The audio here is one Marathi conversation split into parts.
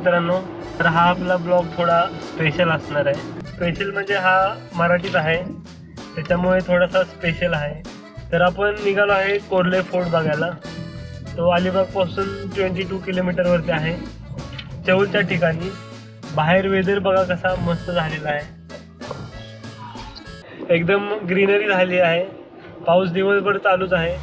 मित्रांनो, तर हा आपला ब्लॉग थोडा स्पेशल असणार आहे. स्पेशल म्हणजे हा मराठीत आहे त्याच्यामुळे थोडासा स्पेशल आहे. तर आपण निघालो आहे कोर्ले फोर्ट बघायला. तो अलिबागपासून 22 किलोमीटरवरती आहे, चौलच्या ठिकाणी. बाहेर वेदर बघा कसा मस्त झालेला आहे, एकदम ग्रीनरी झाली आहे. पाऊस दिवसभर चालूच आहे.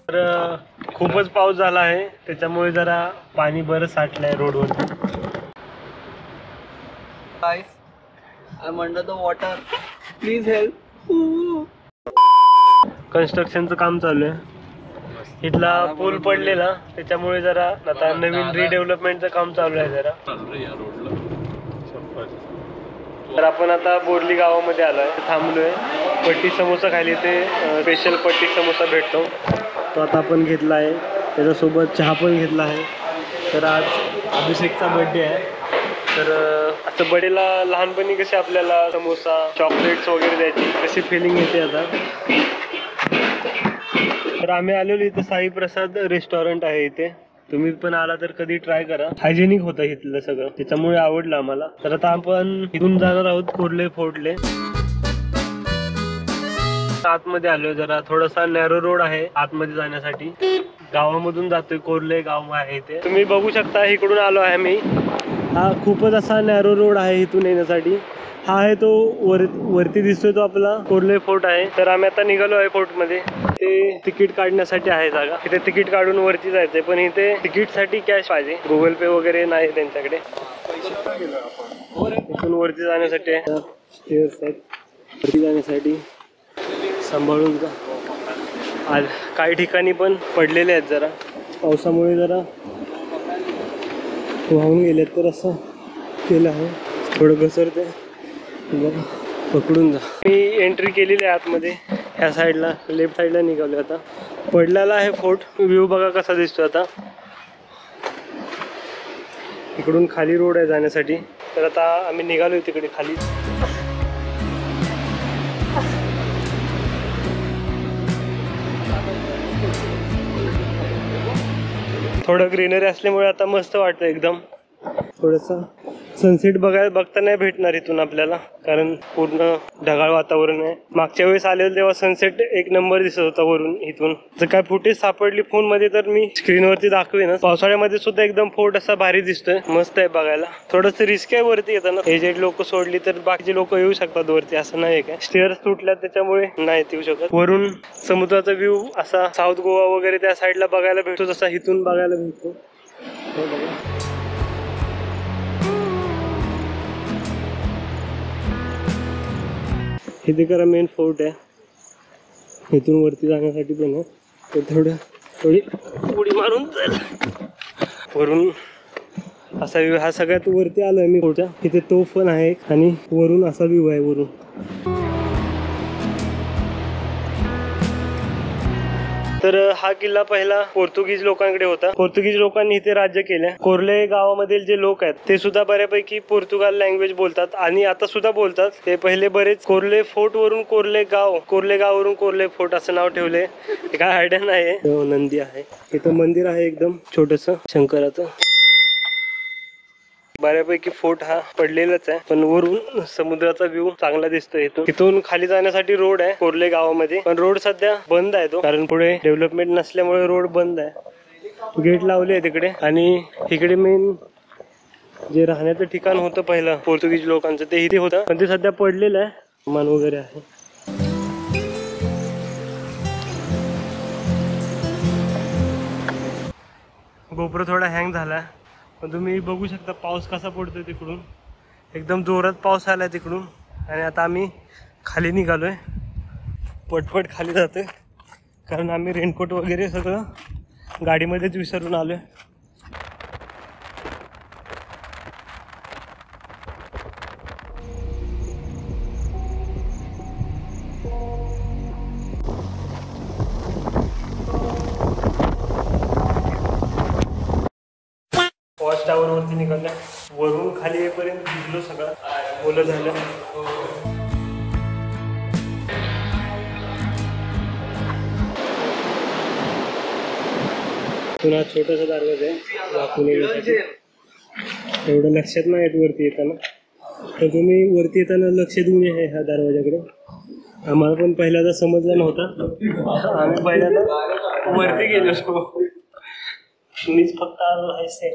तर खूपच पाऊस झाला आहे त्याच्यामुळे जरा पाणी बरं साठलंय रोडवर. Guys, I'm under the water. Please help. कन्स्ट्रक्शनचं काम चालू आहे. इथला पूल पडलेला त्याच्यामुळे जरा आता नवीन रिडेव्हलपमेंटचं काम चालू आहे जरा. तर आपण आता बोरली गावामध्ये आलोय, थांबलोय. पट्टी समोसा खायला इथे स्पेशल पट्टी समोसा भेटतो, तो आता आपण घेतला आहे. त्याच्यासोबत चहा पण घेतला आहे. तर आज अभिषेकचा बर्थडे आहे. तर असं बर्थडेला लहानपणी कसे आपल्याला समोसा चॉकलेट्स वगैरे द्यायची कशी फिलिंग येते आता. तर आम्ही आलेलो इथं साई प्रसाद रेस्टॉरंट आहे इथे. तुम्ही पण आला तर कधी ट्राय करा. हायजेनिक होतं इथलं सगळं, त्याच्यामुळे आवडलं आम्हाला. तर आता आपण इथून जाणार आहोत कोर्ले फोर्टले. आतमध्ये आलोय, जरा थोडासा नॅरो रोड आहे आतमध्ये जाण्यासाठी. गावामधून जातोय, कोर्ले गाव आहे इथे. तुम्ही बघू शकता इकडून आलो आहे मी. हा खूपच असा नॅरो रोड आहे इथून येण्यासाठी. हा आहे तो वरती दिसतोय तो आपला कोर्ले फोर्ट आहे. तर आम्ही आता निघालो आहे फोर्ट मध्ये. ते तिकीट काढण्यासाठी आहे जागा. इथे तिकीट काढून वरती जायचंय, पण इथे तिकीट साठी कॅश पाहिजे, गुगल पे वगैरे नाही त्यांच्याकडे. इथून वरती जाण्यासाठी आहे स्टेअर्स आहेत, वरती जाण्यासाठी सांभाळून जा. आज काही ठिकाणी पण पडलेले आहेत, जरा पावसामुळे जरा वाहून गेलेत. तर असं केलं आहे, थोडं घसरते, पकडून जा. मी एंट्री केलेली आहे आतमध्ये. ह्या साईडला लेफ्ट साईडला निघालो आता. पडलेला आहे फोर्ट. व्ह्यू बघा कसा दिसतो आता. इकडून खाली रोड आहे जाण्यासाठी. तर आता आम्ही निघालो तिकडे खाली. थोडं ग्रीनरी असल्यामुळे आता मस्त वाटतं एकदम. थोडंसं सनसेट बघता नाही भेटणार इथून आपल्याला, कारण पूर्ण ढगाळ वातावरण आहे. मागच्या वेळेस आलेलं तेव्हा सनसेट एक नंबर दिसत होता वरून इथून. जर काय फुटेज सापडली फोन मध्ये तर मी स्क्रीनवरती दाखवेन. पावसाळ्यामध्ये सुद्धा एकदम फोर्ट असा भारी दिसतोय, मस्त आहे बघायला. थोडंसं रिस्क आहे वरती येताना. एजेड लोक सोडली तर बाकीचे लोक येऊ शकतात वरती, असं नाही काय. स्टेअर्स तुटल्यात त्याच्यामुळे नाही येऊ शकत. वरून समुद्राचा व्ह्यू असा साऊथ गोवा वगैरे त्या साईडला बघायला भेटतो, तसा इथून बघायला भेटतो. इथे करा मेन फोर्ट आहे. इथून वरती जाण्यासाठी पण आहे. तर थोडी उडी मारून वरून असा व्ह्यू. हा सगळ्यात वरती आलोय मी फोर्टच्या. तिथे तोफ पण आहे आणि वरून असा व्ह्यू आहे वरून. तर हा किल्ला पहिला पोर्तुगीज लोकांकडे होता. पोर्तुगीज लोकांनी इथे राज्य केलं. कोर्ले गावामधील जे लोक आहेत ते सुद्धा बऱ्यापैकी पोर्तुगाल लँग्वेज बोलतात आणि आता सुद्धा बोलतात. ते पहिले बरेच कोर्ले फोर्ट वरून कोर्ले गाववरून कोर्ले फोर्ट असं नाव ठेवले. काय आयडिया नाही. नंदी आहे इथं, मंदिर आहे एकदम छोटस शंकराचं. बऱ्यापैकी फोर्ट हा पडलेलाच आहे, पण वरून समुद्राचा व्ह्यू चांगला दिसतोय. इथून खाली जाण्यासाठी रोड आहे कोर्ले गावामध्ये, पण रोड सध्या बंद आहे तो, कारण पुढे डेव्हलपमेंट नसल्यामुळे रोड बंद आहे. गेट लावले आहे तिकडे. आणि इकडे मेन जे राहण्याचं ठिकाण होतं पहिलं पोर्तुगीज लोकांचं ते इथे होतं, पण ते सध्या पडलेलं आहे. मान वगैरे आहे. गोप्रो थोडा हँग झाला, पण तुम्ही बघू शकता पाऊस कसा पडतोय तिकडून. एकदम जोरात पाऊस आलाय तिकडून. आणि आता आम्ही खाली निघालोय, पटपट खाली जातोय, कारण आम्ही रेनकोट वगैरे सगळं गाडीमध्येच विसरून आलोय. वॉच टावर वरती निघालं. वरून खाली येईपर्यंत भिजलो सगळं, ओलं झालं. इथून हा छोटासा दरवाजा आहे दाखवून येण्यासाठी. एवढं लक्षात नाही येत वरती येताना, तर तुम्ही वरती येताना लक्ष देऊन या ह्या दरवाजाकडे. आम्हाला पण पहिल्यांदा समजलं नव्हतं, आम्ही पहिल्यांदा वरती गेलो. मीच फक्त आलो आहे.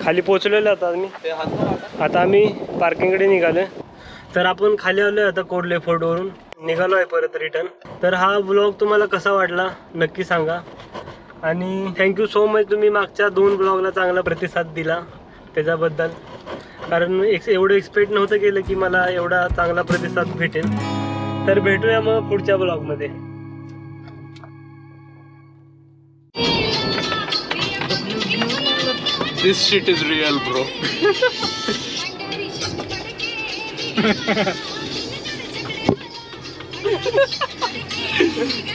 खाली पोचलेलो आता आम्ही. आता आम्ही पार्किंगकडे निघालोय. तर आपण खाली आलोय आता कोडले फोर्टवरून, निघालो आहे परत रिटर्न. तर हा व्लॉग तुम्हाला कसा वाटला नक्की सांगा. आणि थँक्यू सो मच, तुम्ही मागच्या 2 ब्लॉगला चांगला प्रतिसाद दिला त्याच्याबद्दल. कारण एवढं एक्सपेक्ट नव्हतं केलं की मला एवढा चांगला प्रतिसाद भेटेल. तर भेटूया मग पुढच्या ब्लॉगमध्ये. This shit is real, bro.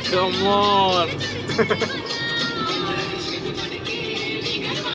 Come on.